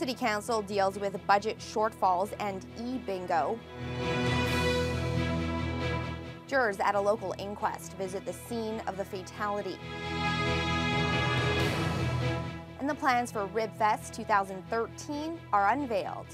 City Council deals with budget shortfalls and e-bingo. Jurors at a local inquest visit the scene of the fatality. And the plans for Ribfest 2013 are unveiled.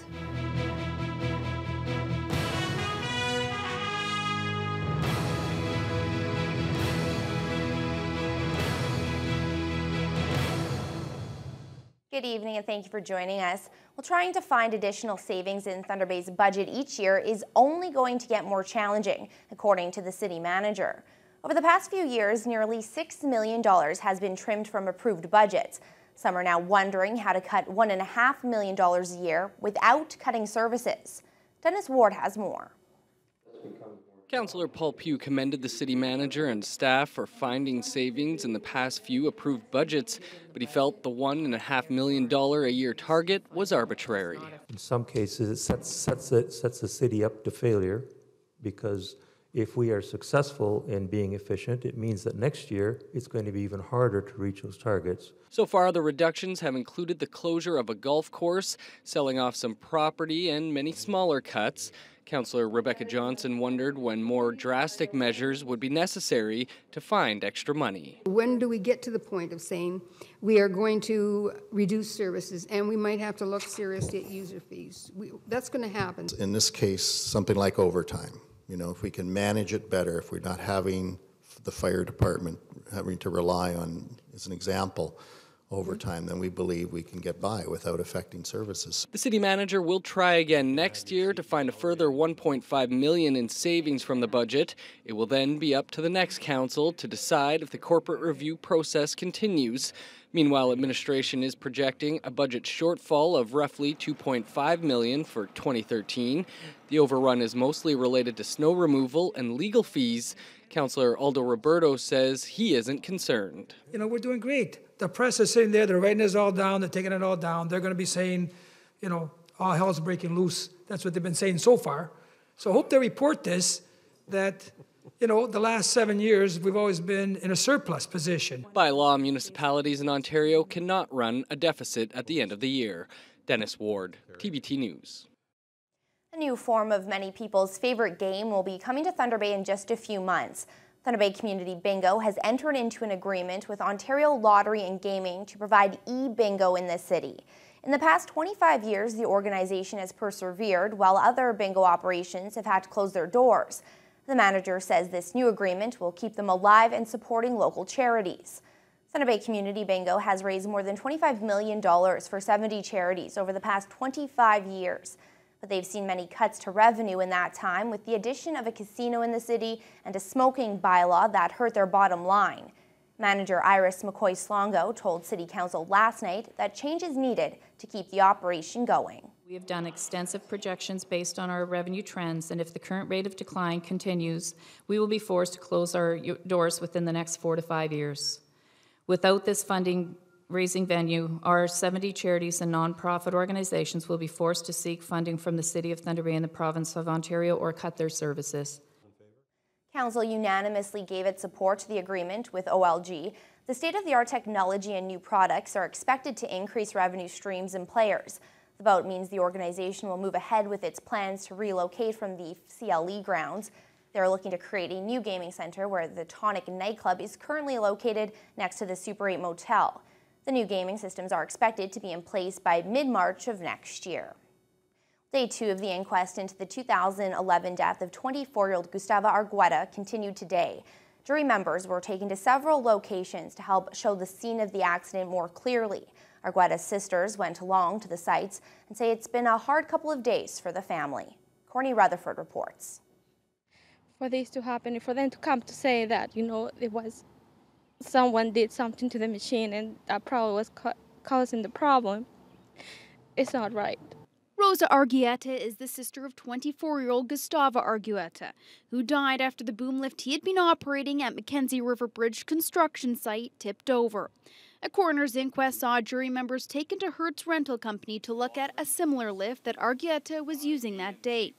Good evening and thank you for joining us. Well, trying to find additional savings in Thunder Bay's budget each year is only going to get more challenging, according to the city manager. Over the past few years, nearly $6 million has been trimmed from approved budgets. Some are now wondering how to cut $1.5 million a year without cutting services. Dennis Ward has more. Councillor Paul Pugh commended the city manager and staff for finding savings in the past few approved budgets, but he felt the $1.5 million a year target was arbitrary. In some cases, it sets the city up to failure, because if we are successful in being efficient, it means that next year it's going to be even harder to reach those targets. So far, the reductions have included the closure of a golf course, selling off some property, and many smaller cuts. Councillor Rebecca Johnson wondered when more drastic measures would be necessary to find extra money. When do we get to the point of saying we are going to reduce services and we might have to look seriously at user fees? That's going to happen. In this case, something like overtime. You know, if we can manage it better, if we're not having the fire department having to rely on, as an example, overtime, then we believe we can get by without affecting services. The city manager will try again next year to find a further $1.5 million in savings from the budget. It will then be up to the next council to decide if the corporate review process continues. Meanwhile, administration is projecting a budget shortfall of roughly $2.5 million for 2013. The overrun is mostly related to snow removal and legal fees. Councillor Aldo Roberto says he isn't concerned. You know, we're doing great. The press is sitting there, they're writing this all down, they're taking it all down. They're going to be saying, you know, all hell's breaking loose. That's what they've been saying so far. So I hope they report this, that, you know, the last 7 years we've always been in a surplus position. By law, municipalities in Ontario cannot run a deficit at the end of the year. Dennis Ward, TBT News. A new form of many people's favorite game will be coming to Thunder Bay in just a few months. Thunder Bay Community Bingo has entered into an agreement with Ontario Lottery and Gaming to provide e-bingo in the city. In the past 25 years, the organization has persevered while other bingo operations have had to close their doors. The manager says this new agreement will keep them alive and supporting local charities. Thunder Bay Community Bingo has raised more than $25 million for 70 charities over the past 25 years. But they've seen many cuts to revenue in that time, with the addition of a casino in the city and a smoking bylaw that hurt their bottom line. Manager Iris McCoy-Slongo told City Council last night that change is needed to keep the operation going. We have done extensive projections based on our revenue trends, and if the current rate of decline continues, we will be forced to close our doors within the next 4 to 5 years. Without this funding raising venue, our 70 charities and non-profit organizations will be forced to seek funding from the City of Thunder Bay and the Province of Ontario or cut their services. Council unanimously gave its support to the agreement with OLG. The state-of-the-art technology and new products are expected to increase revenue streams and players. The vote means the organization will move ahead with its plans to relocate from the CLE grounds. They're looking to create a new gaming center where the Tonic nightclub is currently located next to the Super 8 motel. The new gaming systems are expected to be in place by mid-March of next year. Day 2 of the inquest into the 2011 death of 24-year-old Gustavo Argueta continued today. Jury members were taken to several locations to help show the scene of the accident more clearly. Argueta's sisters went along to the sites and say it's been a hard couple of days for the family. Courtney Rutherford reports. For this to happen, for them to come to say that, you know, it was someone did something to the machine and that probably was causing the problem, it's not right. Rosa Argueta is the sister of 24-year-old Gustavo Argueta, who died after the boom lift he had been operating at Mackenzie River Bridge construction site tipped over. A coroner's inquest saw jury members taken to Hertz Rental Company to look at a similar lift that Argueta was using that day.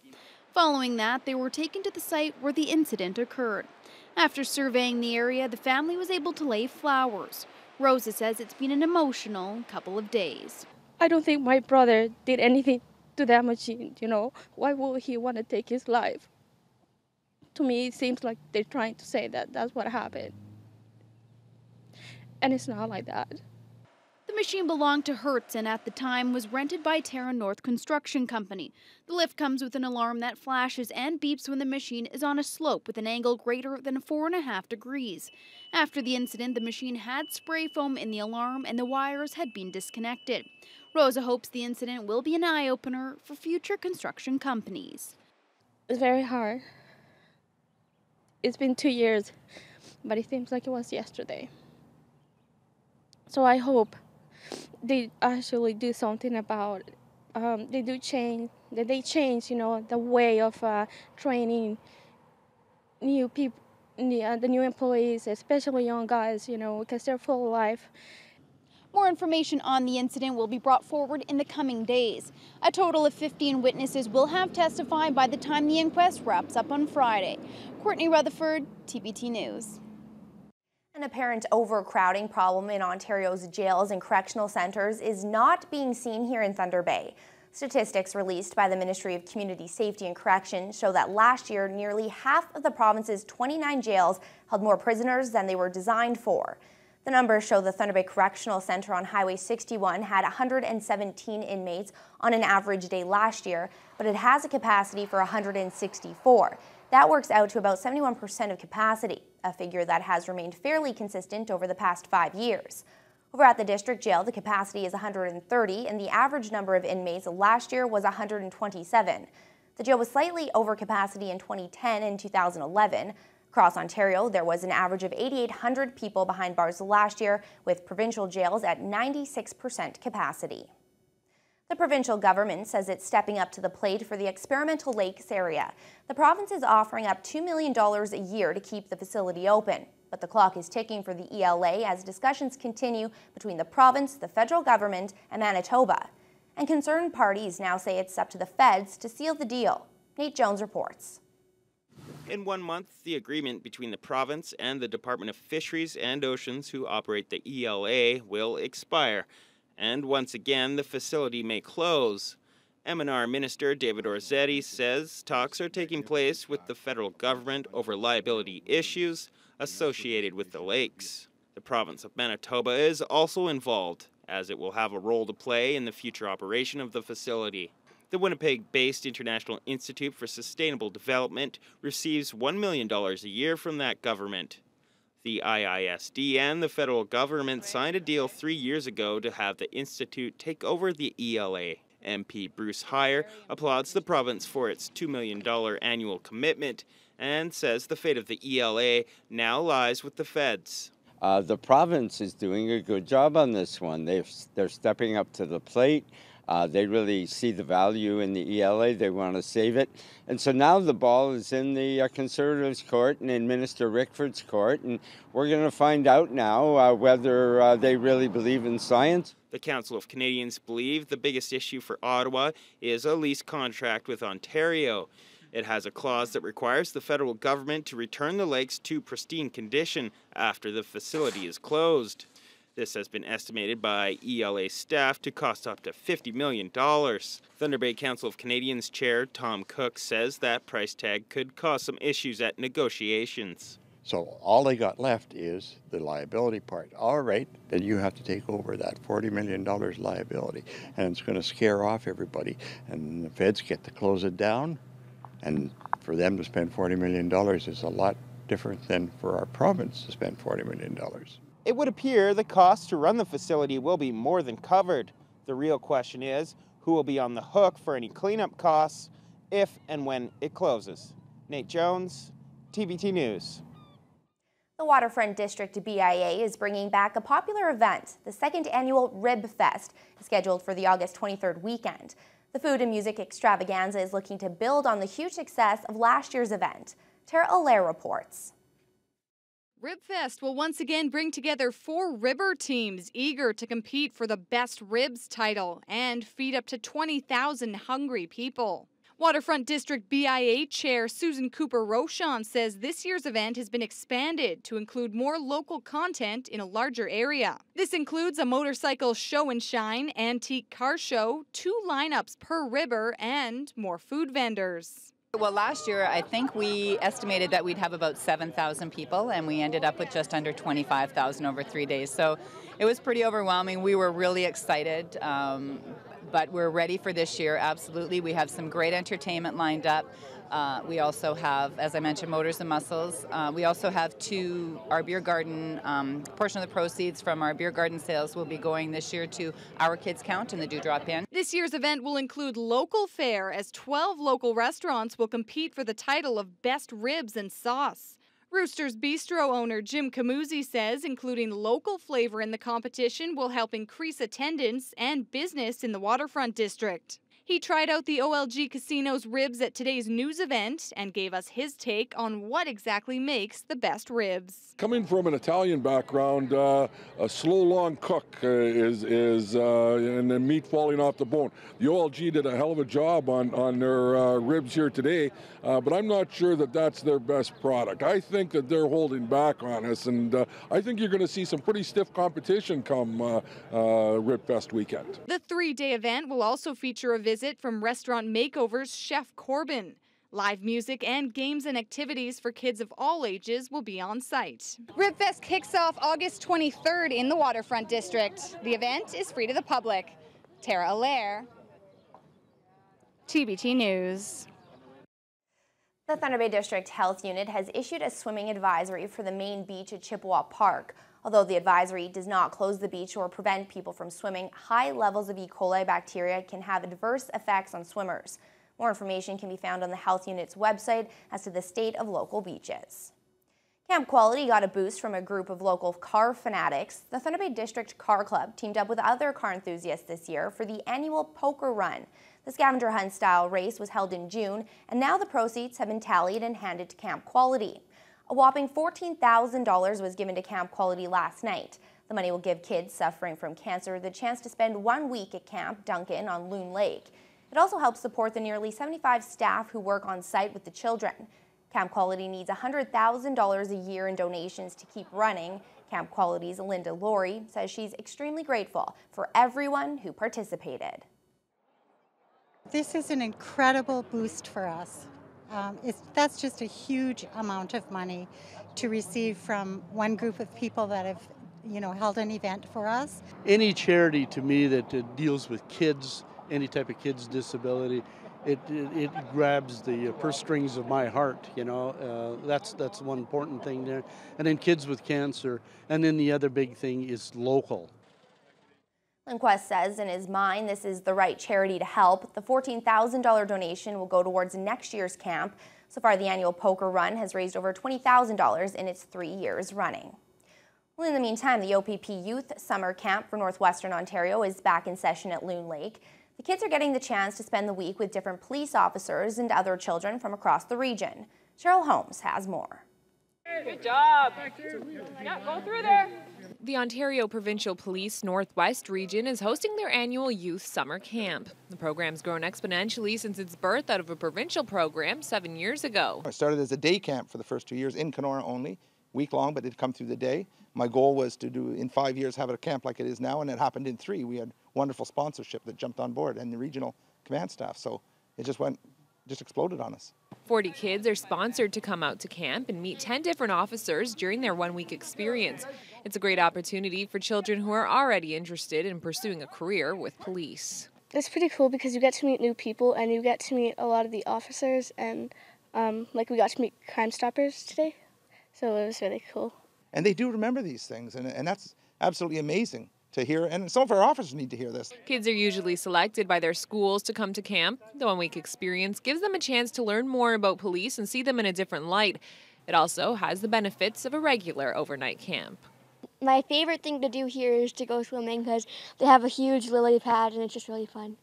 Following that, they were taken to the site where the incident occurred. After surveying the area, the family was able to lay flowers. Rosa says it's been an emotional couple of days. I don't think my brother did anything to that machine, you know. Why would he want to take his life? To me, it seems like they're trying to say that that's what happened. And it's not like that. The machine belonged to Hertz and at the time was rented by Terra North Construction Company. The lift comes with an alarm that flashes and beeps when the machine is on a slope with an angle greater than 4.5 degrees. After the incident, the machine had spray foam in the alarm and the wires had been disconnected. Rosa hopes the incident will be an eye-opener for future construction companies. It's very hard. It's been 2 years, but it seems like it was yesterday. So I hope they actually do something about they change, you know, the way of training new people, the new employees, especially young guys, you know, because they're full of life. More information on the incident will be brought forward in the coming days. A total of 15 witnesses will have testified by the time the inquest wraps up on Friday. Courtney Rutherford, TBT News. An apparent overcrowding problem in Ontario's jails and correctional centres is not being seen here in Thunder Bay. Statistics released by the Ministry of Community Safety and Corrections show that last year, nearly half of the province's 29 jails held more prisoners than they were designed for. The numbers show the Thunder Bay Correctional Centre on Highway 61 had 117 inmates on an average day last year, but it has a capacity for 164. That works out to about 71% of capacity, a figure that has remained fairly consistent over the past 5 years. Over at the district jail, the capacity is 130, and the average number of inmates last year was 127. The jail was slightly over capacity in 2010 and 2011. Across Ontario, there was an average of 8,800 people behind bars last year, with provincial jails at 96% capacity. The provincial government says it's stepping up to the plate for the Experimental Lakes area. The province is offering up $2 million a year to keep the facility open. But the clock is ticking for the ELA as discussions continue between the province, the federal government, and Manitoba. And concerned parties now say it's up to the feds to seal the deal. Nate Jones reports. In 1 month, the agreement between the province and the Department of Fisheries and Oceans, who operate the ELA, will expire. And once again, the facility may close. M&R Minister David Orzetti says talks are taking place with the federal government over liability issues associated with the lakes. The province of Manitoba is also involved, as it will have a role to play in the future operation of the facility. The Winnipeg-based International Institute for Sustainable Development receives $1 million a year from that government. The IISD and the federal government signed a deal 3 years ago to have the institute take over the ELA. MP Bruce Heyer applauds the province for its $2 million annual commitment and says the fate of the ELA now lies with the feds. The province is doing a good job on this one. They're stepping up to the plate. They really see the value in the ELA. They want to save it. And so now the ball is in the Conservatives' court and in Minister Rickford's court. And we're going to find out now whether they really believe in science. The Council of Canadians believe the biggest issue for Ottawa is a lease contract with Ontario. It has a clause that requires the federal government to return the lakes to pristine condition after the facility is closed. This has been estimated by ELA staff to cost up to $50 million. Thunder Bay Council of Canadians Chair Tom Cook says that price tag could cause some issues at negotiations. So all they got left is the liability part. All right, then you have to take over that $40 million liability, and it's going to scare off everybody. And the feds get to close it down, and for them to spend $40 million is a lot different than for our province to spend $40 million. It would appear the cost to run the facility will be more than covered. The real question is, who will be on the hook for any cleanup costs if and when it closes? Nate Jones, TBT News. The Waterfront District BIA is bringing back a popular event. The second annual Rib Fest is scheduled for the August 23rd weekend. The food and music extravaganza is looking to build on the huge success of last year's event. Tara Allaire reports. Ribfest will once again bring together 4 ribber teams eager to compete for the Best Ribs title and feed up to 20,000 hungry people. Waterfront District BIA Chair Susan Cooper-Rochon says this year's event has been expanded to include more local content in a larger area. This includes a motorcycle show and shine, antique car show, 2 lineups per river, and more food vendors. Well, last year, I think we estimated that we'd have about 7,000 people, and we ended up with just under 25,000 over 3 days. So it was pretty overwhelming. We were really excited, but we're ready for this year, absolutely. We have some great entertainment lined up. We also have, as I mentioned, Motors and Muscles. We also have our beer garden, portion of the proceeds from our beer garden sales will be going this year to Our Kids Count and the Dewdrop Inn. This year's event will include local fare, as 12 local restaurants will compete for the title of Best Ribs and Sauce. Rooster's Bistro owner Jim Camuzzi says including local flavor in the competition will help increase attendance and business in the Waterfront District. He tried out the OLG Casino's ribs at today's news event and gave us his take on what exactly makes the best ribs. Coming from an Italian background, a slow, long cook and the meat falling off the bone. The OLG did a hell of a job on their ribs here today, but I'm not sure that that's their best product. I think that they're holding back on us, and I think you're going to see some pretty stiff competition come Rib Fest weekend. The 3-day event will also feature a visit from Restaurant Makeover's Chef Corbin. Live music and games and activities for kids of all ages will be on site. RibFest kicks off August 23rd in the Waterfront District. The event is free to the public. Tara Allaire, TBT News. The Thunder Bay District Health Unit has issued a swimming advisory for the main beach at Chippewa Park. Although the advisory does not close the beach or prevent people from swimming, high levels of E. coli bacteria can have adverse effects on swimmers. More information can be found on the health unit's website as to the state of local beaches. Camp Quality got a boost from a group of local car fanatics. The Thunder Bay District Car Club teamed up with other car enthusiasts this year for the annual poker run. The scavenger hunt style race was held in June, and now the proceeds have been tallied and handed to Camp Quality. A whopping $14,000 was given to Camp Quality last night. The money will give kids suffering from cancer the chance to spend 1 week at Camp Duncan on Loon Lake. It also helps support the nearly 75 staff who work on site with the children. Camp Quality needs $100,000 a year in donations to keep running. Camp Quality's Linda Laurie says she's extremely grateful for everyone who participated. This is an incredible boost for us. That's just a huge amount of money to receive from one group of people that have, held an event for us. Any charity to me that deals with kids, any type of kids' disability, it grabs the purse strings of my heart. That's one important thing there. And then kids with cancer, and then the other big thing is local. Lindquist says in his mind this is the right charity to help. The $14,000 donation will go towards next year's camp. So far, the annual poker run has raised over $20,000 in its 3 years running. Well, in the meantime, the OPP Youth Summer Camp for Northwestern Ontario is back in session at Loon Lake. The kids are getting the chance to spend the week with different police officers and other children from across the region. Cheryl Holmes has more. Good job. Yeah, go through there. The Ontario Provincial Police Northwest Region is hosting their annual Youth Summer Camp. The program's grown exponentially since its birth out of a provincial program 7 years ago. I started as a day camp for the first 2 years in Kenora only, week-long, but it'd come through the day. My goal was to do, in 5 years, have a camp like it is now, and it happened in 3. We had wonderful sponsorship that jumped on board and the regional command staff, so it just exploded on us. 40 kids are sponsored to come out to camp and meet 10 different officers during their 1-week experience. It's a great opportunity for children who are already interested in pursuing a career with police. It's pretty cool because you get to meet new people and you get to meet a lot of the officers, and we got to meet Crime Stoppers today, so it was really cool. And they do remember these things, and that's absolutely amazing to hear, and some of our officers need to hear this. Kids are usually selected by their schools to come to camp. The 1-week experience gives them a chance to learn more about police and see them in a different light. It also has the benefits of a regular overnight camp. My favorite thing to do here is to go swimming because they have a huge lily pad and it's just really fun.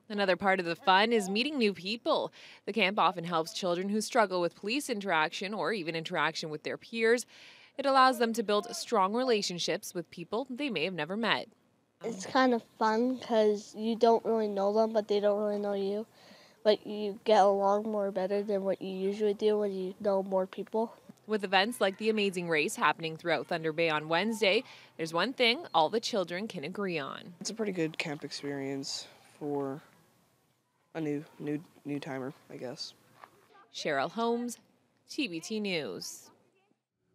Another part of the fun is meeting new people. The camp often helps children who struggle with police interaction or even interaction with their peers. It allows them to build strong relationships with people they may have never met. It's kind of fun because you don't really know them, but they don't really know you. like you get along more better than what you usually do when you know more people. With events like the Amazing Race happening throughout Thunder Bay on Wednesday, there's one thing all the children can agree on. It's a pretty good camp experience for a new timer, I guess. Cheryl Holmes, TBT News.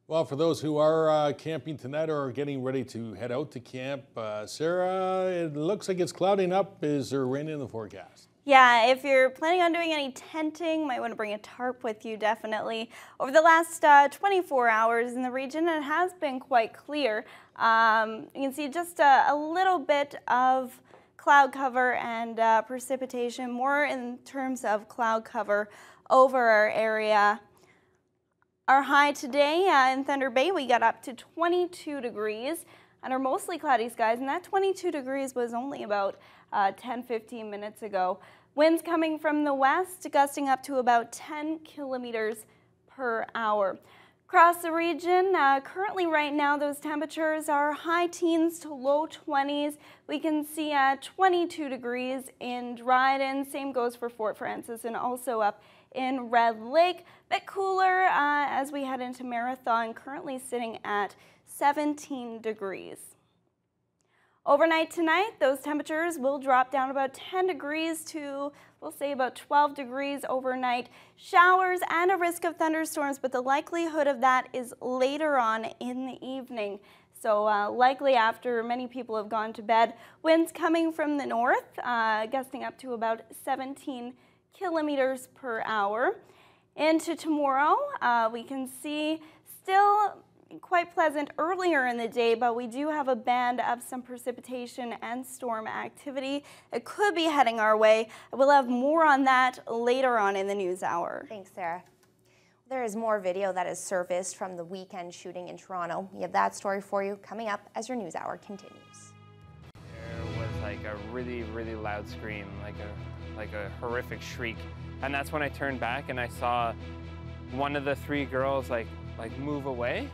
Well, for those who are camping tonight or getting ready to head out to camp, Sarah, it looks like it's clouding up. Is there rain in the forecast? Yeah, if you're planning on doing any tenting, might want to bring a tarp with you, definitely. Over the last 24 hours in the region, it has been quite clear. You can see just a little bit of cloud cover and precipitation, more in terms of cloud cover over our area. Our high today in Thunder Bay, we got up to 22 degrees under mostly cloudy skies, and that 22 degrees was only about 10-15 minutes ago. Winds coming from the west, gusting up to about 10 kilometers per hour. Across the region, currently right now, those temperatures are high teens to low 20s. We can see 22 degrees in Dryden. Same goes for Fort Frances and also up in Red Lake. Bit cooler as we head into Marathon, currently sitting at 17 degrees. Overnight tonight, those temperatures will drop down about 10 degrees to, we'll say, about 12 degrees overnight. Showers and a risk of thunderstorms, but the likelihood of that is later on in the evening. So likely after many people have gone to bed. Winds coming from the north, gusting up to about 17 kilometers per hour. Into tomorrow, we can see still quite pleasant earlier in the day, but we do have a band of some precipitation and storm activity. It could be heading our way. We'll have more on that later on in the news hour. Thanks, Sarah. There is more video that has surfaced from the weekend shooting in Toronto. We have that story for you coming up as your news hour continues. There was like a really, really loud scream, like a horrific shriek. And that's when I turned back and I saw one of the three girls like move away.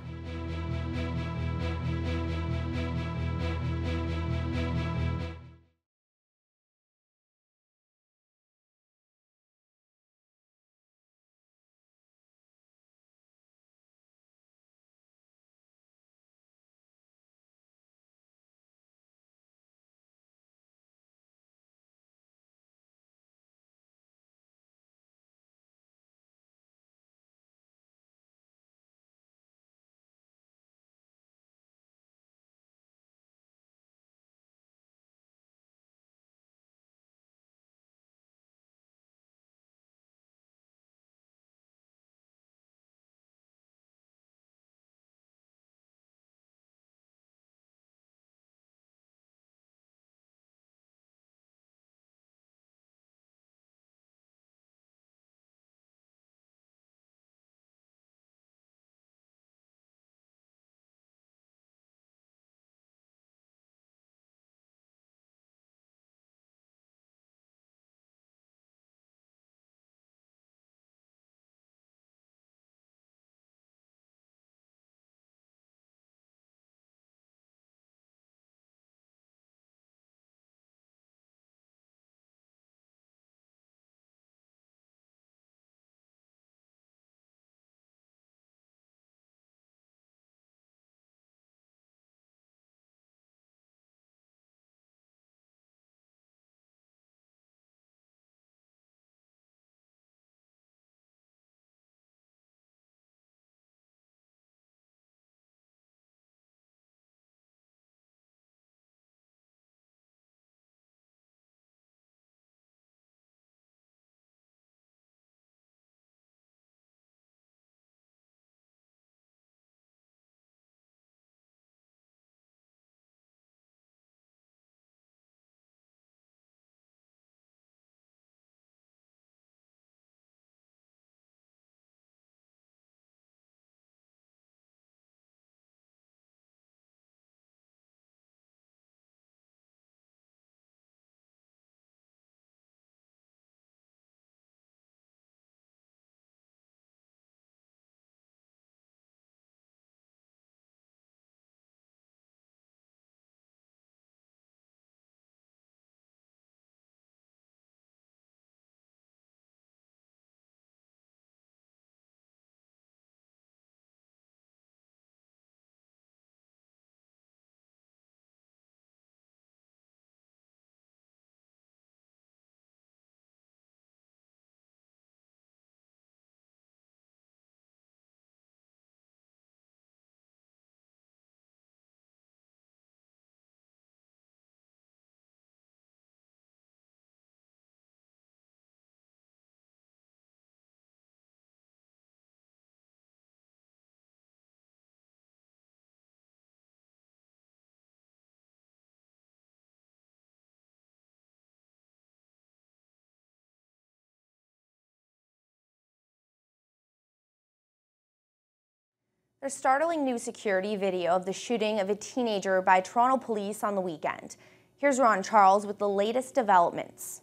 There's startling new security video of the shooting of a teenager by Toronto police on the weekend. Here's Ron Charles with the latest developments.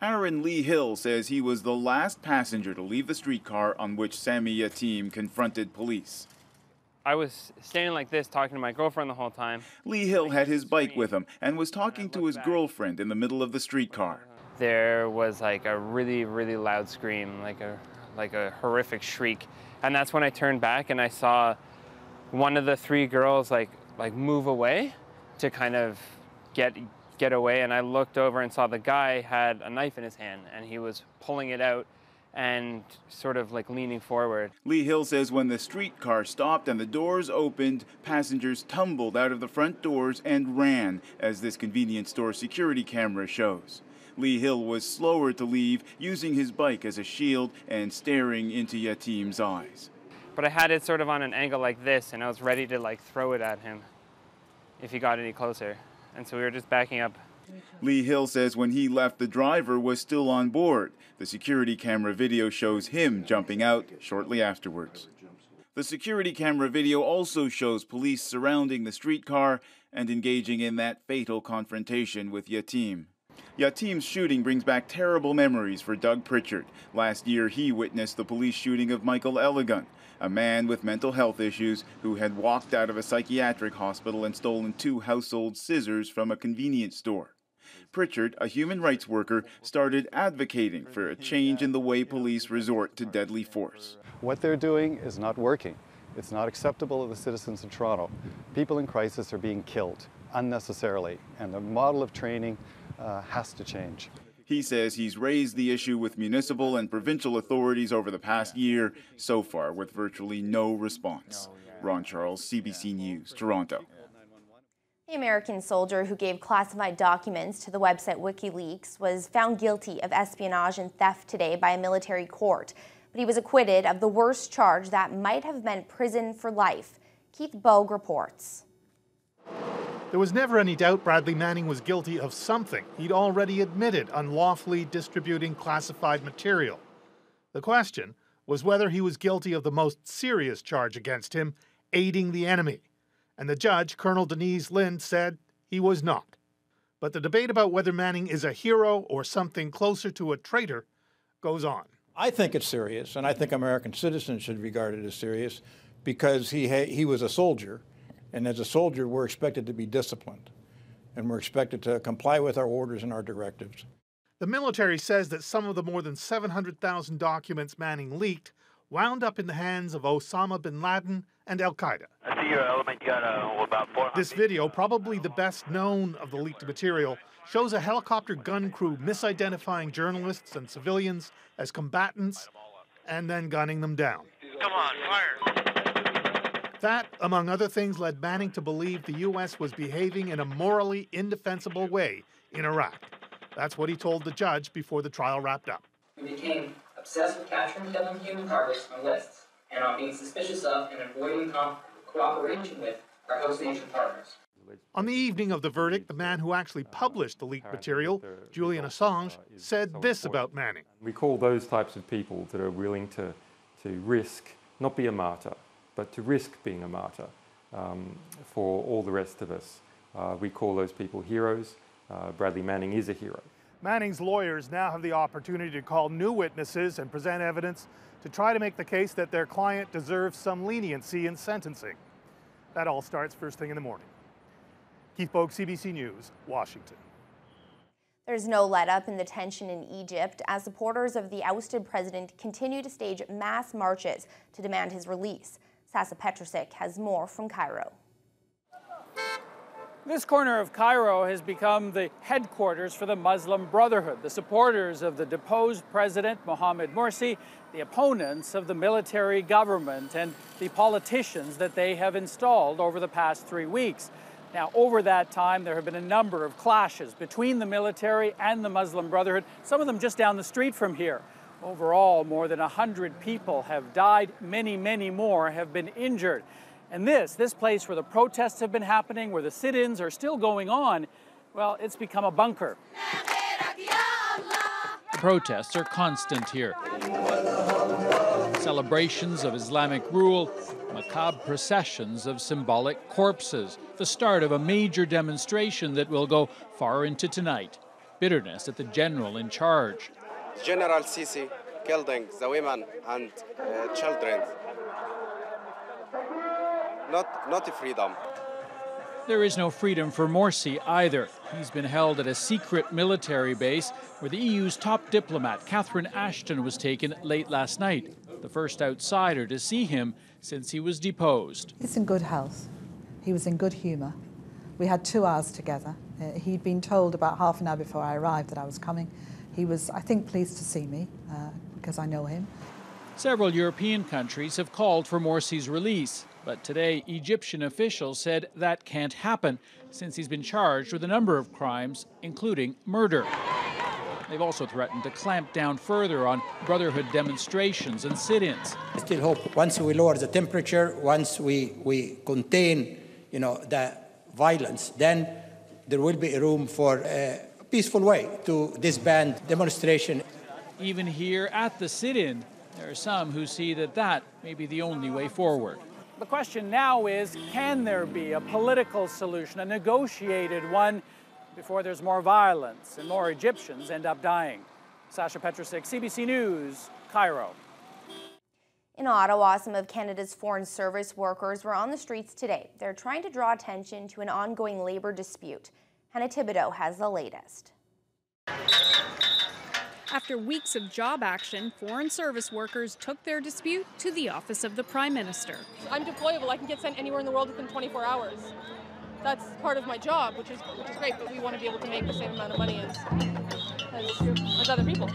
Aaron Lee Hill says he was the last passenger to leave the streetcar on which Sami Yatim confronted police. I was standing like this talking to my girlfriend the whole time. Lee Hill had his bike with him and was talking to his girlfriend in the middle of the streetcar. There was like a really, really loud scream, like a horrific shriek. And that's when I turned back and I saw one of the three girls like move away to kind of get away. And I looked over and saw the guy had a knife in his hand and he was pulling it out and sort of like leaning forward. Lee Hill says when the streetcar stopped and the doors opened, passengers tumbled out of the front doors and ran, as this convenience store security camera shows. Lee Hill was slower to leave, using his bike as a shield and staring into Yatim's eyes. But I had it sort of on an angle like this, and I was ready to like throw it at him if he got any closer. And so we were just backing up. Lee Hill says when he left, the driver was still on board. The security camera video shows him jumping out shortly afterwards. The security camera video also shows police surrounding the streetcar and engaging in that fatal confrontation with Yatim. Yatim's shooting brings back terrible memories for Doug Pritchard. Last year, he witnessed the police shooting of Michael Elegant, a man with mental health issues who had walked out of a psychiatric hospital and stolen 2 household scissors from a convenience store. Pritchard, a human rights worker, started advocating for a change in the way police resort to deadly force. What they're doing is not working. It's not acceptable to the citizens of Toronto. People in crisis are being killed unnecessarily, and the model of training has to change. He says he's raised the issue with municipal and provincial authorities over the past year, so far with virtually no response. Ron Charles, CBC News, Toronto. The American soldier who gave classified documents to the website WikiLeaks was found guilty of espionage and theft today by a military court, but he was acquitted of the worst charge that might have meant prison for life. Keith Bogue reports. There was never any doubt Bradley Manning was guilty of something. He'd already admitted unlawfully distributing classified material. The question was whether he was guilty of the most serious charge against him, aiding the enemy. And the judge, Colonel Denise Lind, said he was not. But the debate about whether Manning is a hero or something closer to a traitor goes on. I think it's serious, and I think American citizens should regard it as serious because he was a soldier. And as a soldier, we're expected to be disciplined, and we're expected to comply with our orders and our directives. The military says that some of the more than 700,000 documents Manning leaked wound up in the hands of Osama bin Laden and al-Qaeda. I see your element. You got about 400. This video, probably the best known of the leaked material, shows a helicopter gun crew misidentifying journalists and civilians as combatants and then gunning them down. Come on, fire. That, among other things, led Manning to believe the U.S. was behaving in a morally indefensible way in Iraq. That's what he told the judge before the trial wrapped up. We became obsessed with capturing and killing human targets on lists and on being suspicious of and avoiding cooperation with our host nation partners. On the evening of the verdict, the man who actually published the leaked material, Julian Assange, said this about Manning. We call those types of people that are willing to risk, not be a martyr, but to risk being a martyr for all the rest of us. We call those people heroes. Bradley Manning is a hero. Manning's lawyers now have the opportunity to call new witnesses and present evidence to try to make the case that their client deserves some leniency in sentencing. That all starts first thing in the morning. Keith Bogue, CBC News, Washington. There's no let-up in the tension in Egypt as supporters of the ousted president continue to stage mass marches to demand his release. Sasa Petrusik has more from Cairo. This corner of Cairo has become the headquarters for the Muslim Brotherhood, the supporters of the deposed president Mohamed Morsi, the opponents of the military government, and the politicians that they have installed over the past 3 weeks. Now, over that time, there have been a number of clashes between the military and the Muslim Brotherhood, some of them just down the street from here. Overall, more than 100 people have died. Many, many more have been injured. And this place where the protests have been happening, where the sit-ins are still going on, well, it's become a bunker. The protests are constant here. celebrations of Islamic rule, macabre processions of symbolic corpses, the start of a major demonstration that will go far into tonight. Bitterness at the general in charge. General Sisi killing the women and children. Not freedom. There is no freedom for Morsi either. He's been held at a secret military base where the EU's top diplomat, Catherine Ashton, was taken late last night, the first outsider to see him since he was deposed. He's in good health. He was in good humour. We had 2 hours together. He'd been told about half an hour before I arrived that I was coming. He was, I think, pleased to see me because I know him. Several European countries have called for Morsi's release, but today Egyptian officials said that can't happen since he's been charged with a number of crimes, including murder. They've also threatened to clamp down further on Brotherhood demonstrations and sit-ins. I still hope once we lower the temperature, once we contain, the violence, then there will be a room for a peaceful way to disband demonstration. Even here at the sit-in, there are some who see that may be the only way forward. The question now is, can there be a political solution, a negotiated one, before there's more violence and more Egyptians end up dying? Sasha Petrusik, CBC News, Cairo. In Ottawa, some of Canada's foreign service workers were on the streets today. They're trying to draw attention to an ongoing labor dispute. Hannah Thibodeau has the latest. After weeks of job action, foreign service workers took their dispute to the office of the Prime Minister. I'm deployable. I can get sent anywhere in the world within 24 hours. That's part of my job, which is great, but we want to be able to make the same amount of money as other people.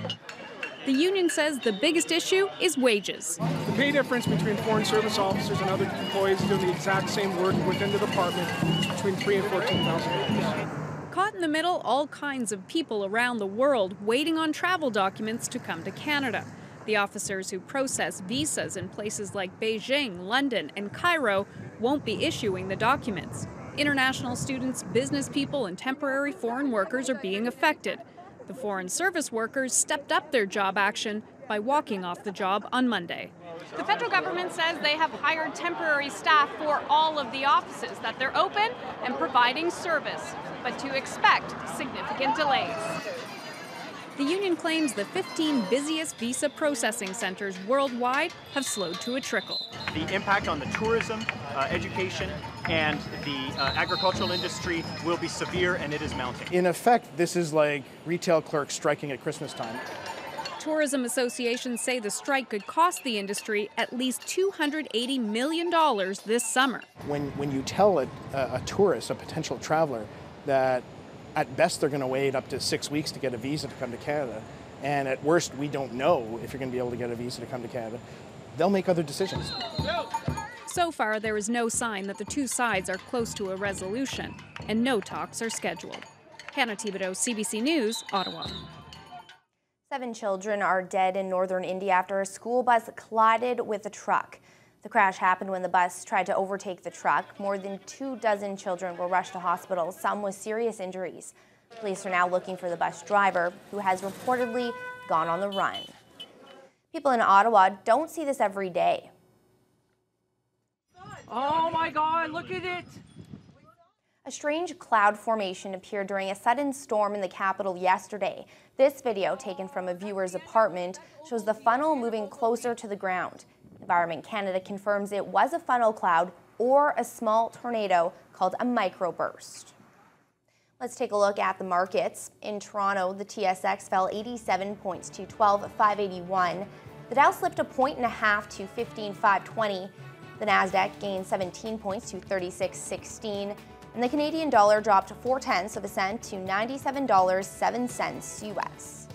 The union says the biggest issue is wages. The pay difference between foreign service officers and other employees doing the exact same work within the department is between $3,000 and $14,000. Caught in the middle, all kinds of people around the world waiting on travel documents to come to Canada. The officers who process visas in places like Beijing, London, and Cairo won't be issuing the documents. International students, business people, and temporary foreign workers are being affected. The foreign service workers stepped up their job action by walking off the job on Monday. The federal government says they have hired temporary staff for all of the offices, that they're open and providing service, but to expect significant delays. The union claims the 15 busiest visa processing centers worldwide have slowed to a trickle. The impact on the tourism, education, and the agricultural industry will be severe, and it is mounting. In effect, this is like retail clerks striking at Christmas time. Tourism associations say the strike could cost the industry at least $280 million this summer. When you tell a tourist, a potential traveler, that at best they're going to wait up to 6 weeks to get a visa to come to Canada, and at worst we don't know if you're going to be able to get a visa to come to Canada, they'll make other decisions. So far, there is no sign that the two sides are close to a resolution, and no talks are scheduled. Hannah Thibodeau, CBC News, Ottawa. 7 children are dead in northern India after a school bus collided with a truck. The crash happened when the bus tried to overtake the truck. More than 24 children were rushed to hospital, some with serious injuries. Police are now looking for the bus driver, who has reportedly gone on the run. People in Ottawa don't see this every day. Oh my God, look at it! A strange cloud formation appeared during a sudden storm in the capital yesterday. This video, taken from a viewer's apartment, shows the funnel moving closer to the ground. Environment Canada confirms it was a funnel cloud or a small tornado called a microburst. Let's take a look at the markets. In Toronto, the TSX fell 87 points to 12,581. The Dow slipped a point and a half to 15,520. The Nasdaq gained 17 points to 36.16. And the Canadian dollar dropped 0.4 cents to $97.07 US.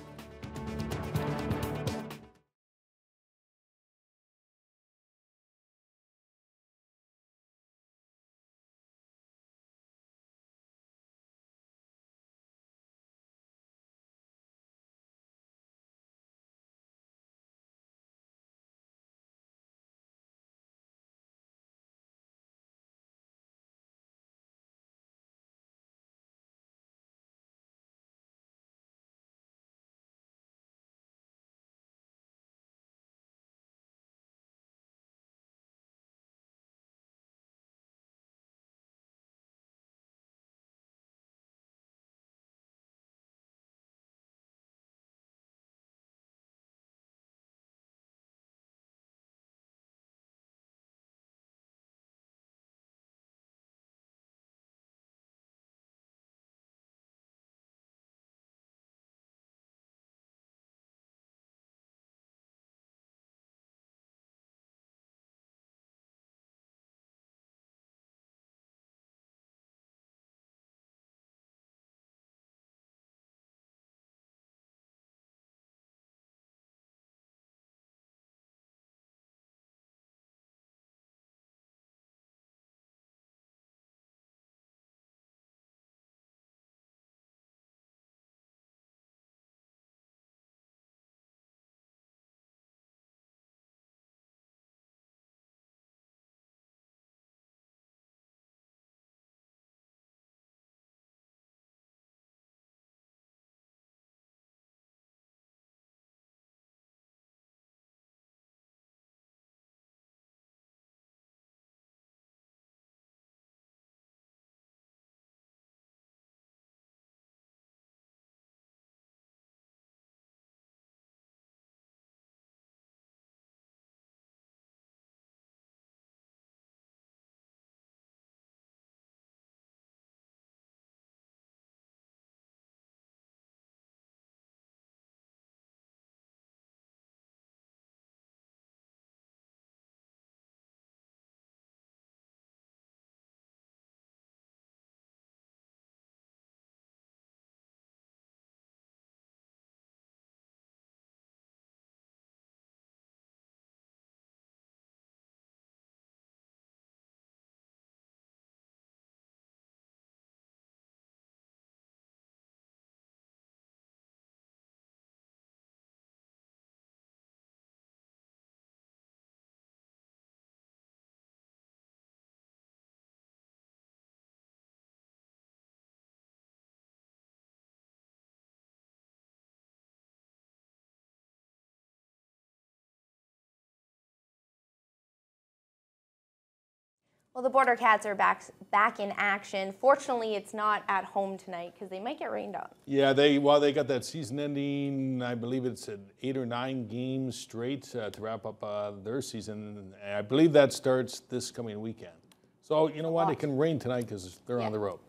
Well, the Border Cats are back in action. Fortunately, it's not at home tonight because they might get rained on. Yeah, they got that season-ending, I believe it's 8 or 9 games straight to wrap up their season. I believe that starts this coming weekend. So, you know what? It can rain tonight because they're on the road.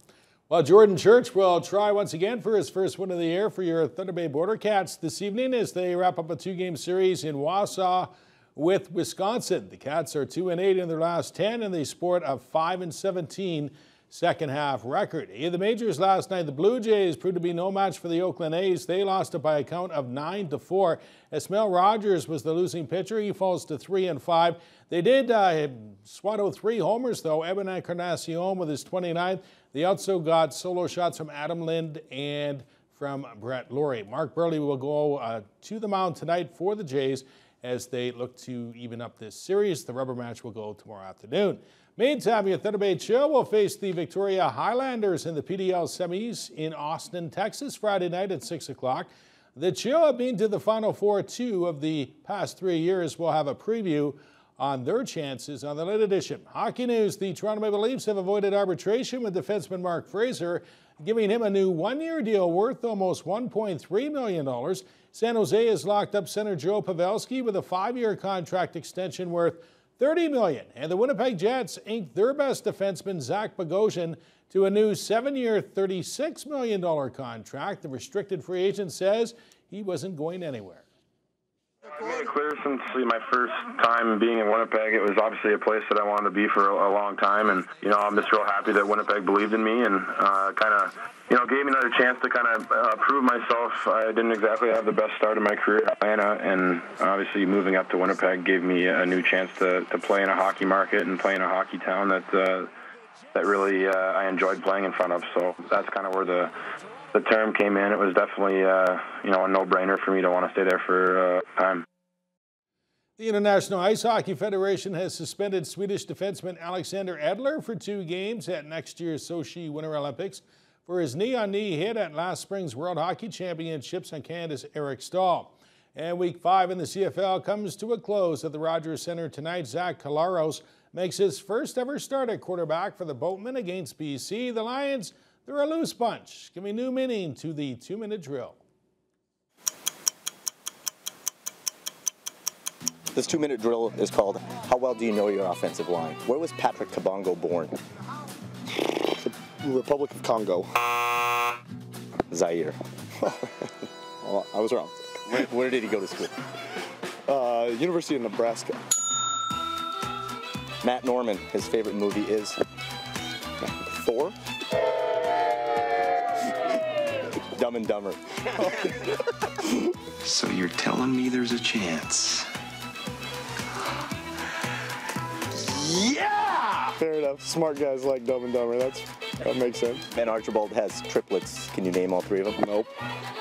Well, Jordan Church will try once again for his first win of the year for your Thunder Bay Border Cats this evening as they wrap up a 2-game series in Wausau with Wisconsin. The Cats are 2-8 in their last 10, and they sport a 5-17 second-half record. In the majors last night, the Blue Jays proved to be no match for the Oakland A's. They lost it by a count of 9-4. Esmel Rogers was the losing pitcher. He falls to 3-5. They did swat out 3 homers, though. Evan Encarnacion with his 29th. They also got solo shots from Adam Lind and from Brett Laurie. Mark Burley will go to the mound tonight for the Jays as they look to even up this series. The rubber match will go tomorrow afternoon. Meantime, your Thunder Bay Chill will face the Victoria Highlanders in the PDL semis in Austin, Texas, Friday night at 6 o'clock. The Chill have been to the Final Four 2 of the past 3 years. We'll have a preview on their chances on the late edition. Hockey news, the Toronto Maple Leafs have avoided arbitration with defenseman Mark Fraser, giving him a new 1-year deal worth almost $1.3 million. San Jose has locked up center Joe Pavelski with a 5-year contract extension worth $30 million. And the Winnipeg Jets inked their best defenseman, Zach Bogosian, to a new 7-year, $36 million contract. The restricted free agent says he wasn't going anywhere. I made it clear since my first time being in Winnipeg, it was obviously a place that I wanted to be for a long time. And, I'm just real happy that Winnipeg believed in me and kind of, gave me another chance to kind of prove myself. I didn't exactly have the best start of my career in Atlanta, and obviously moving up to Winnipeg gave me a new chance to play in a hockey market and play in a hockey town that really I enjoyed playing in front of. So that's kind of where the term came in. It was definitely, a no-brainer for me to want to stay there for time. The International Ice Hockey Federation has suspended Swedish defenseman Alexander Edler for 2 games at next year's Sochi Winter Olympics for his knee-on-knee hit at last spring's World Hockey Championships on Canada's Eric Stahl. And Week 5 in the CFL comes to a close at the Rogers Centre tonight. Zach Collaros makes his first ever start at quarterback for the Boatmen against BC. The Lions, they're a loose bunch, giving new meaning to the 2-minute drill. This 2-minute drill is called How Well Do You Know Your Offensive Line? Where was Patrick Kabongo born? The Republic of Congo. Zaire. Well, I was wrong. Where did he go to school? University of Nebraska. Matt Norman, his favorite movie is Thor? Dumb and Dumber. So you're telling me there's a chance? Yeah! Fair enough. Smart guys like Dumb and Dumber. That makes sense. Ben Archibald has triplets. Can you name all 3 of them? Nope.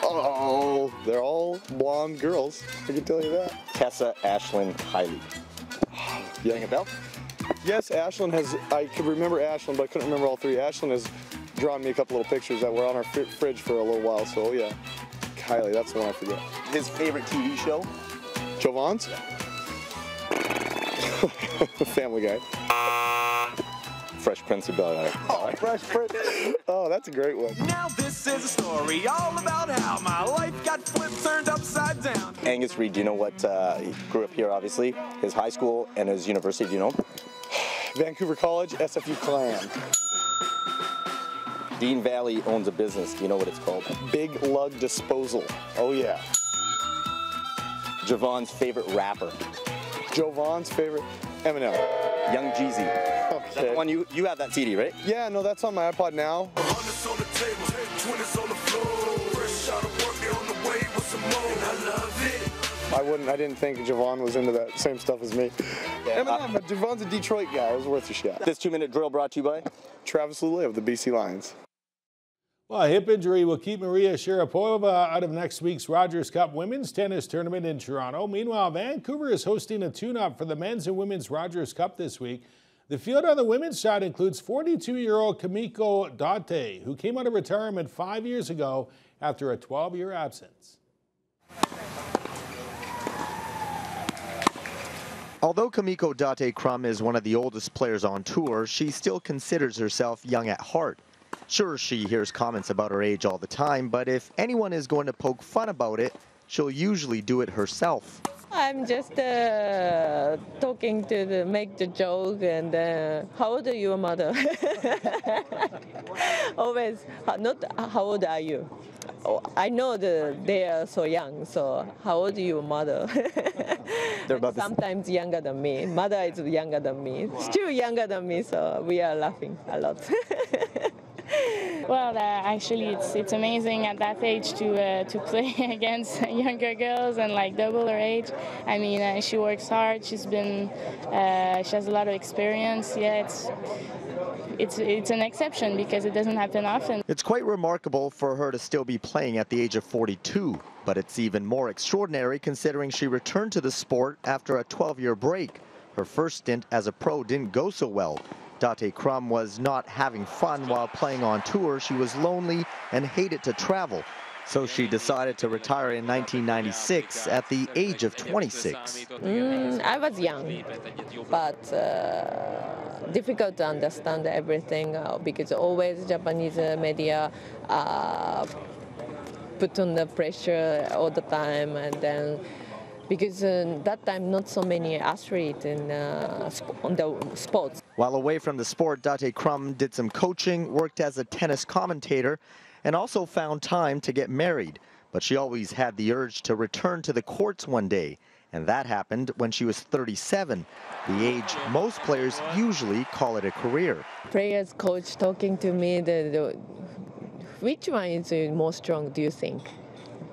Oh, they're all blonde girls. I can tell you that. Tessa, Ashlyn, Kylie. Yeah. Ring a bell? Yes, Ashlyn has. I could remember Ashlyn, but I couldn't remember all 3. Ashlyn has drawn me a couple little pictures that were on our fridge for a little while. So yeah, Kylie, that's the one I forget. His favorite TV show? Jovan's? Family Guy. Fresh Prince of Bel-Air. Oh, Fresh Prince. Oh, that's a great one. Now this is a story all about how my life got flipped, turned upside down. Angus Reid, do you know what, he grew up here, obviously, his high school and his university, do you know? Vancouver College, SFU Clan. Dean Valley owns a business. Do you know what it's called? Big Lug Disposal. Oh, yeah. Javon's favorite rapper. Jovan's favorite? Eminem. Young Jeezy. Okay. That's the one you have that CD, right? Yeah, no, that's on my iPod now. I didn't think Javon was into that same stuff as me. Yeah, Eminem, but Javon's a Detroit guy. It was worth a shot. This 2-minute drill brought to you by Travis Lulay of the BC Lions. Well, a hip injury will keep Maria Sharapova out of next week's Rogers Cup women's tennis tournament in Toronto. Meanwhile, Vancouver is hosting a tune-up for the men's and women's Rogers Cup this week. The field on the women's side includes 42-year-old Kimiko Date, who came out of retirement 5 years ago after a 12-year absence. Although Kamiko Date Crum is one of the oldest players on tour, she still considers herself young at heart. Sure, she hears comments about her age all the time, but if anyone is going to poke fun about it, she'll usually do it herself. I'm just talking to make the joke, and how old are you, mother? Always, not how old are you? Oh, I know they are so young, so how old are you, mother? They're about sometimes younger than me. Mother is younger than me, still younger than me, so we are laughing a lot. Well, actually, it's amazing at that age to play against younger girls and like double her age. I mean, she works hard. She has a lot of experience. Yeah, it's an exception because it doesn't happen often. It's quite remarkable for her to still be playing at the age of 42, but it's even more extraordinary considering she returned to the sport after a 12-year break. Her first stint as a pro didn't go so well. Date Crum was not having fun while playing on tour. She was lonely and hated to travel. So she decided to retire in 1996 at the age of 26. I was young, but difficult to understand everything because always Japanese media put on the pressure all the time, and then because that time not so many athletes on the sports. While away from the sport, Date Crum did some coaching, worked as a tennis commentator, and also found time to get married. But she always had the urge to return to the courts one day, and that happened when she was 37, the age most players usually call it a career. Players coach talking to me, which one is more strong, do you think?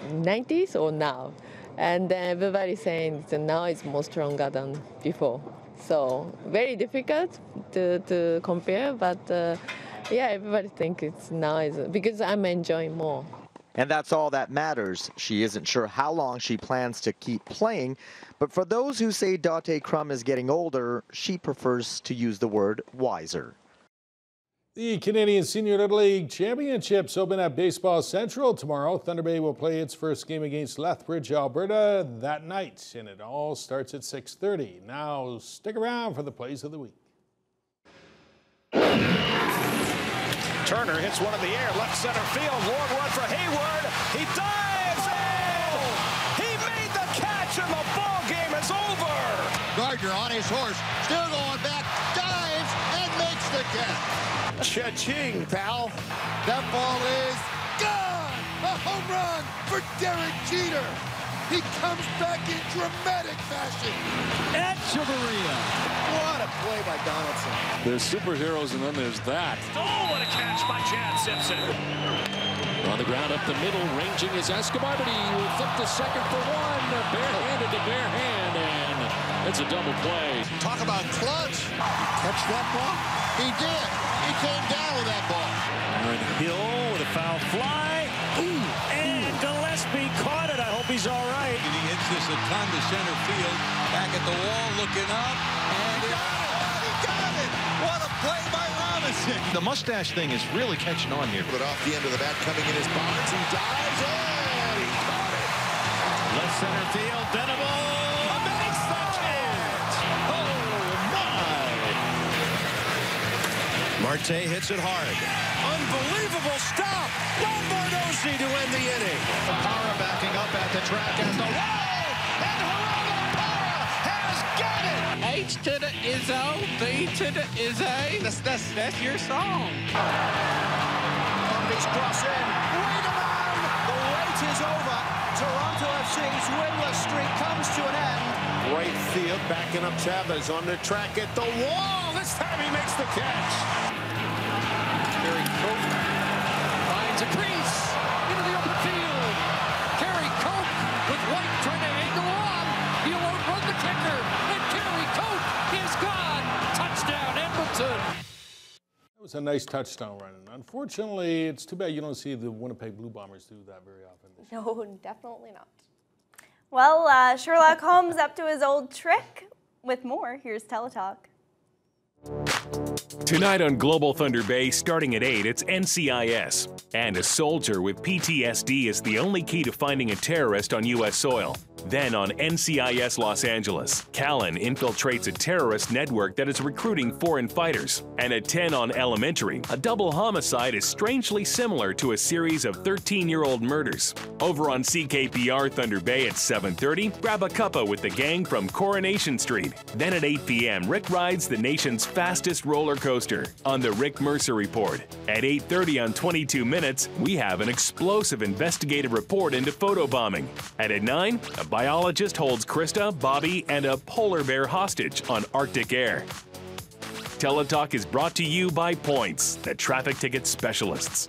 90s or now? And everybody saying that now it's more stronger than before. So very difficult to compare, but yeah, everybody thinks it's now because I'm enjoying more. And that's all that matters. She isn't sure how long she plans to keep playing, but for those who say Date Crum is getting older, she prefers to use the word wiser. The Canadian Senior Little League Championships open at Baseball Central tomorrow. Thunder Bay will play its first game against Lethbridge, Alberta that night, and it all starts at 6:30. Now stick around for the plays of the week. Turner hits one in the air, left center field. Long run for Hayward. He dives in! He made the catch, and the ball game is over. Gardner on his horse, still going back, dives and makes the catch. Cha-ching, pal. That ball is gone! A home run for Derek Jeter. He comes back in dramatic fashion. Echeverria. What a play by Donaldson. There's superheroes, and then there's that. Oh, what a catch by Chad Simpson. On the ground up the middle, ranging is Escobar, but he will flip to second for one. Barehanded to bare hand, and it's a double play. Talk about clutch. Catch that ball? He did. He came down with that ball. Aaron Hill with a foul fly. And Gillespie caught it. I hope he's all right. He hits this a ton to center field. Back at the wall, looking up. And he got it. What a play by Robinson. The mustache thing is really catching on here. But off the end of the bat, coming in his Barnes. He dives in. He caught it. Left center field. Venable makes the catch. Oh, my. Marte hits it hard. Unbelievable stop. Lombardozzi to end the inning. Parra backing up at the track at the wall. And Geraldo Parra has got it. H to the Izzo, B to the Izzy. That's your song. Brumbies cross in. Wiedemann. The wait is over. Toronto FC's winless streak comes to an end. Right field backing up Chavez on the track at the wall. This time he makes the catch. Kerry Cope finds a crease into the open field. Kerry Cope with White trying to angle on. He'll outrun the kicker, and Kerry Cope is gone. Touchdown, Edmonton. That was a nice touchdown run. Unfortunately, it's too bad you don't see the Winnipeg Blue Bombers do that very often. No, definitely not. Well, Sherlock Holmes up to his old trick. With more, here's Teletalk. Tonight on Global Thunder Bay, starting at 8, it's NCIS. And a soldier with PTSD is the only key to finding a terrorist on U.S. soil. Then on NCIS Los Angeles, Callan infiltrates a terrorist network that is recruiting foreign fighters. And at 10 on Elementary, a double homicide is strangely similar to a series of 13-year-old murders. Over on CKPR Thunder Bay at 7:30, grab a cuppa with the gang from Coronation Street. Then at 8 p.m., Rick rides the nation's fastest roller coaster on the Rick Mercer Report. At 8:30 on 22 Minutes, we have an explosive investigative report into photobombing. And at 9, a biologist holds Krista, Bobby, and a polar bear hostage on Arctic Air. Teletalk is brought to you by Points, the traffic ticket specialists.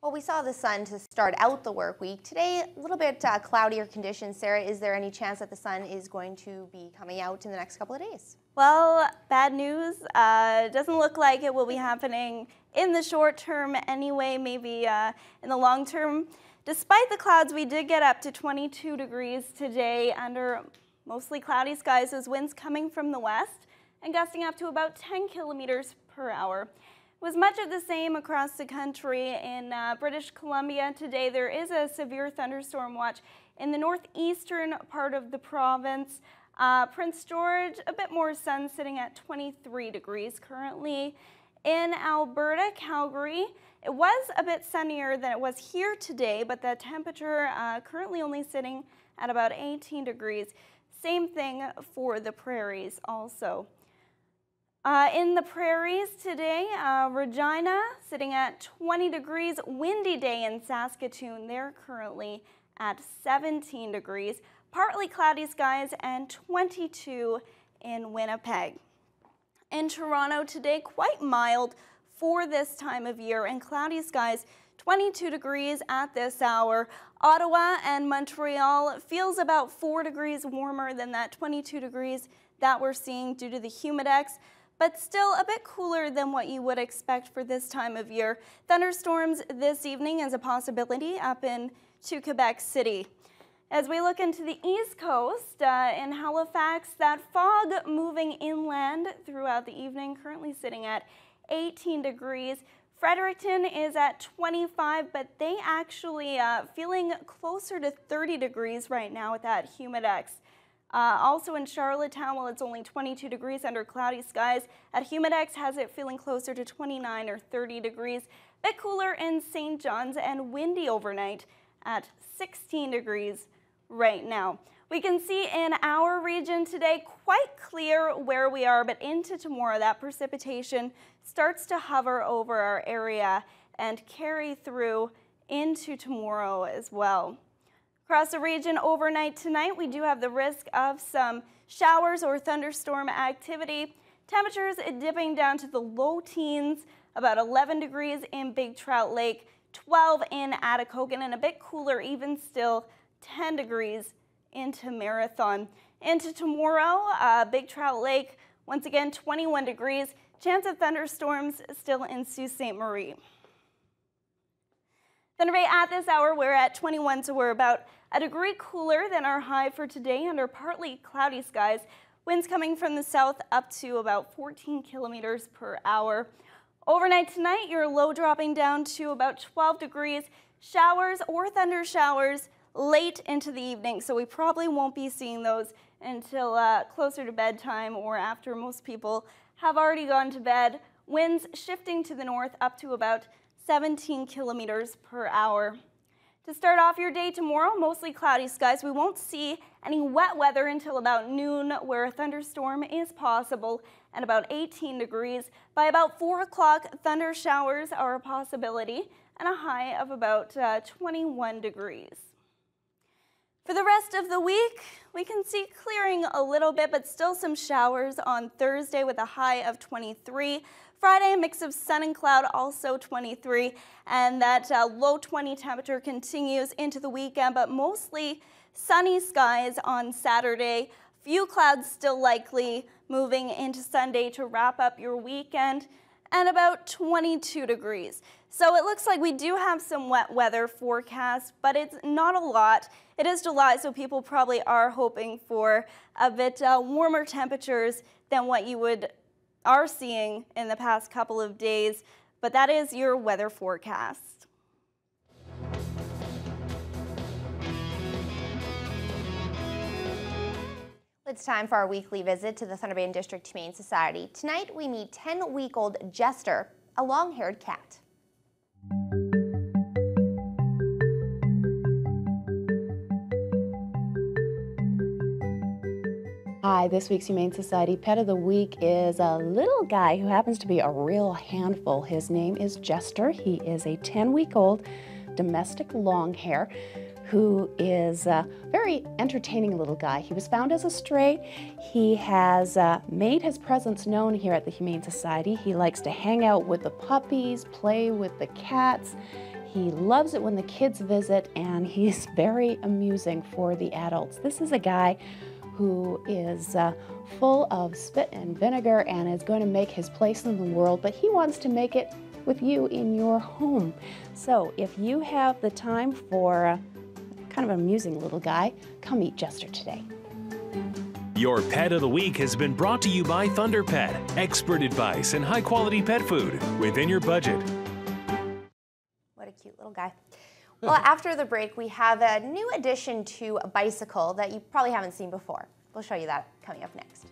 Well, we saw the sun to start out the work week. Today, a little bit cloudier conditions. Sarah, is there any chance that the sun is going to be coming out in the next couple of days? Well, bad news. Doesn't look like it will be happening in the short term anyway, maybe in the long term. Despite the clouds, we did get up to 22 degrees today under mostly cloudy skies as winds coming from the west and gusting up to about 10 kilometers per hour. It was much of the same across the country. In British Columbia today, there is a severe thunderstorm watch in the northeastern part of the province. Prince George, a bit more sun, sitting at 23 degrees currently. In Alberta, Calgary, it was a bit sunnier than it was here today, but the temperature currently only sitting at about 18 degrees. Same thing for the prairies also. In the prairies today, Regina sitting at 20 degrees. Windy day in Saskatoon. They're currently at 17 degrees. Partly cloudy skies and 22 in Winnipeg. In Toronto today, quite mild for this time of year and cloudy skies 22 degrees at this hour. Ottawa and Montreal feels about 4 degrees warmer than that 22 degrees that we're seeing due to the humidex, but still a bit cooler than what you would expect for this time of year. Thunderstorms this evening is a possibility up into Quebec City. As we look into the East Coast, in Halifax, that fog moving inland throughout the evening, currently sitting at 18 degrees. Fredericton is at 25, but they actually feeling closer to 30 degrees right now with that humidex. Also in Charlottetown, while it's only 22 degrees under cloudy skies, at humidex has it feeling closer to 29 or 30 degrees. A bit cooler in St. John's and windy overnight at 16 degrees right now. We can see in our region today quite clear where we are, but into tomorrow that precipitation starts to hover over our area and carry through into tomorrow as well. Across the region overnight tonight, we do have the risk of some showers or thunderstorm activity. Temperatures dipping down to the low teens, about 11 degrees in Big Trout Lake, 12 in Atikokan, and a bit cooler even still, 10 degrees into Marathon. Into tomorrow, Big Trout Lake, once again 21 degrees. Chance of thunderstorms still in Sault Ste. Marie. Thunder Bay at this hour, we're at 21, so we're about a degree cooler than our high for today under partly cloudy skies. Winds coming from the south up to about 14 kilometers per hour. Overnight tonight, your low dropping down to about 12 degrees. Showers or thunder showers late into the evening, so we probably won't be seeing those until closer to bedtime or after most people have already gone to bed. Winds shifting to the north up to about 17 kilometers per hour. To start off your day tomorrow, mostly cloudy skies. We won't see any wet weather until about noon, where a thunderstorm is possible, and about 18 degrees. By about 4 o'clock, thunder showers are a possibility, and a high of about 21 degrees. For the rest of the week, we can see clearing a little bit, but still some showers on Thursday with a high of 23. Friday, a mix of sun and cloud, also 23, and that low 20 temperature continues into the weekend, but mostly sunny skies on Saturday. Few clouds still likely moving into Sunday to wrap up your weekend, and about 22 degrees. So it looks like we do have some wet weather forecast, but it's not a lot. It is July, so people probably are hoping for a bit warmer temperatures than what you are seeing in the past couple of days, but that is your weather forecast. It's time for our weekly visit to the Thunder Bay and District Humane Society. Tonight we meet 10-week-old Jester, a long-haired cat. Hi, this week's Humane Society Pet of the Week is a little guy who happens to be a real handful. His name is Jester. He is a 10-week-old domestic longhair who is a very entertaining little guy. He was found as a stray. He has made his presence known here at the Humane Society. He likes to hang out with the puppies, play with the cats. He loves it when the kids visit, and he's very amusing for the adults. This is a guy who is full of spit and vinegar and is going to make his place in the world, but he wants to make it with you in your home. So if you have the time for kind of an amusing little guy, come meet Jester today. Your Pet of the Week has been brought to you by Thunder Pet. Expert advice and high-quality pet food within your budget. What a cute little guy. Well, after the break, we have a new addition to a bicycle that you probably haven't seen before. We'll show you that coming up next.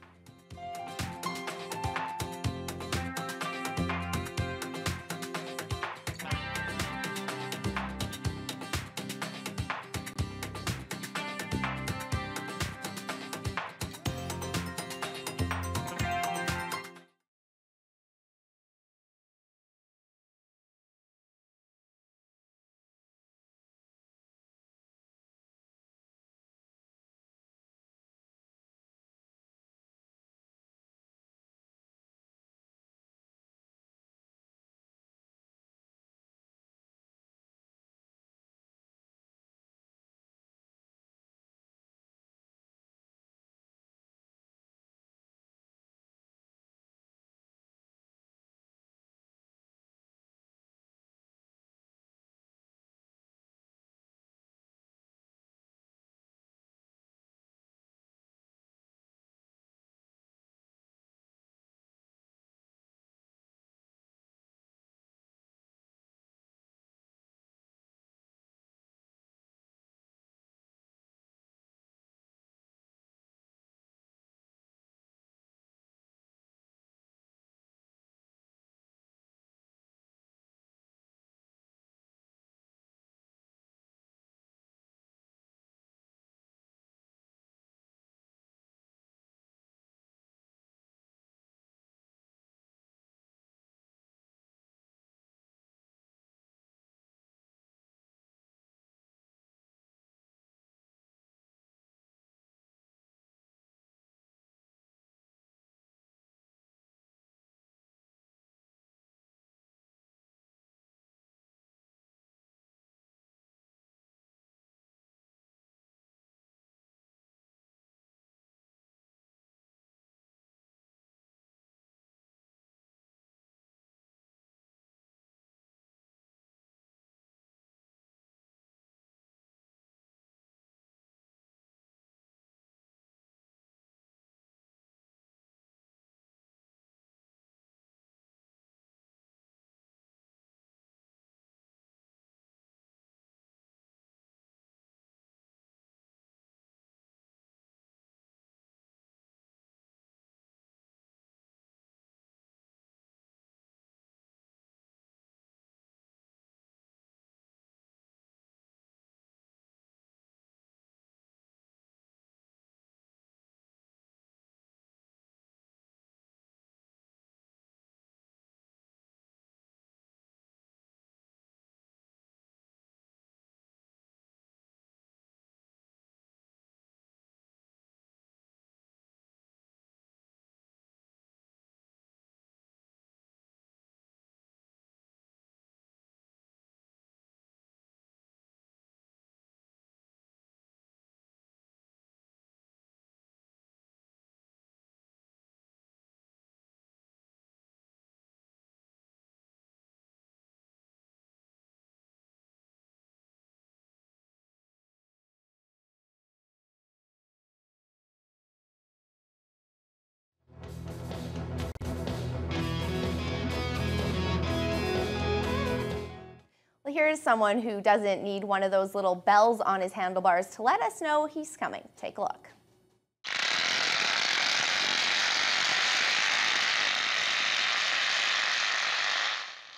Well, here's someone who doesn't need one of those little bells on his handlebars to let us know he's coming. Take a look.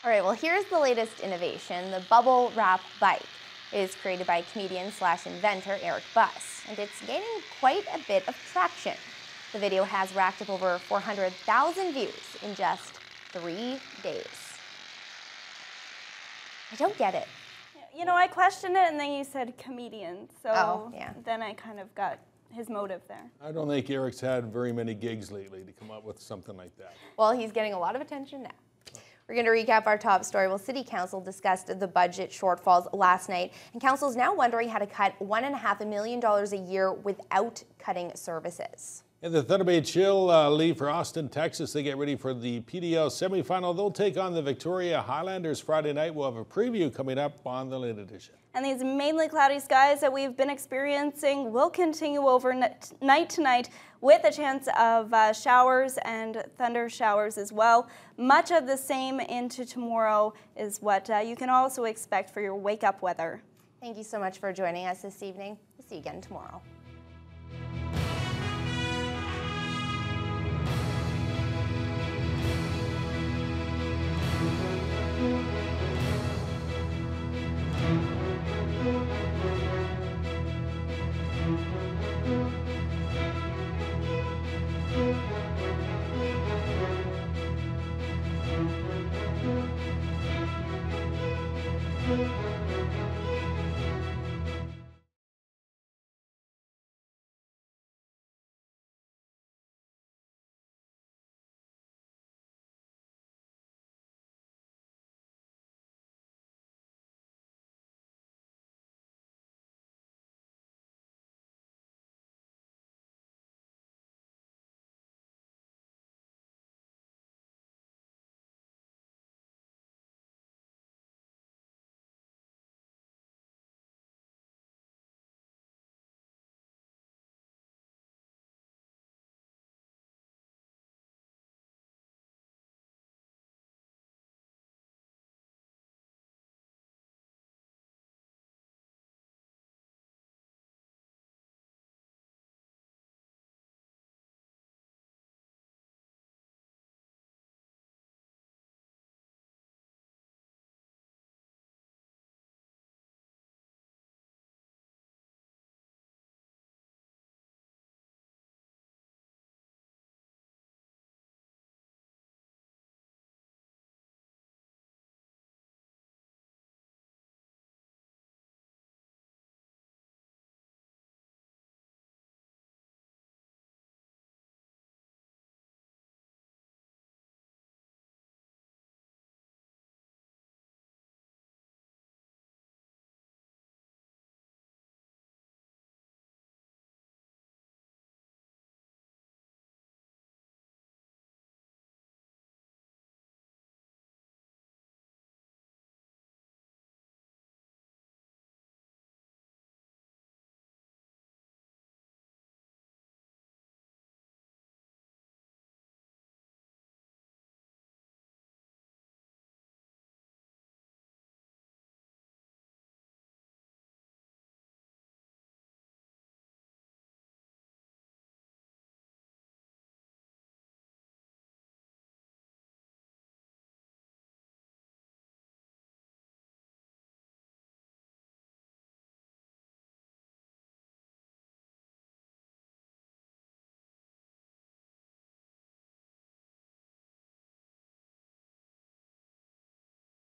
All right, well, here's the latest innovation. The bubble wrap bike is created by comedian/inventor Eric Buss, and it's gaining quite a bit of traction. The video has racked up over 400,000 views in just 3 days. I don't get it. You know, I questioned it, and then you said comedian, so yeah. Then I kind of got his motive there. I don't think Eric's had very many gigs lately to come up with something like that. Well, he's getting a lot of attention now. We're going to recap our top story. Well, City Council discussed the budget shortfalls last night, and Council is now wondering how to cut $1.5 million a year without cutting services. In the Thunder Bay Chill leave for Austin, Texas. They get ready for the PDL semifinal. They'll take on the Victoria Highlanders Friday night. We'll have a preview coming up on the late edition. And these mainly cloudy skies that we've been experiencing will continue overnight tonight with a chance of showers and thunder showers as well. Much of the same into tomorrow is what you can also expect for your wake-up weather. Thank you so much for joining us this evening. We'll see you again tomorrow.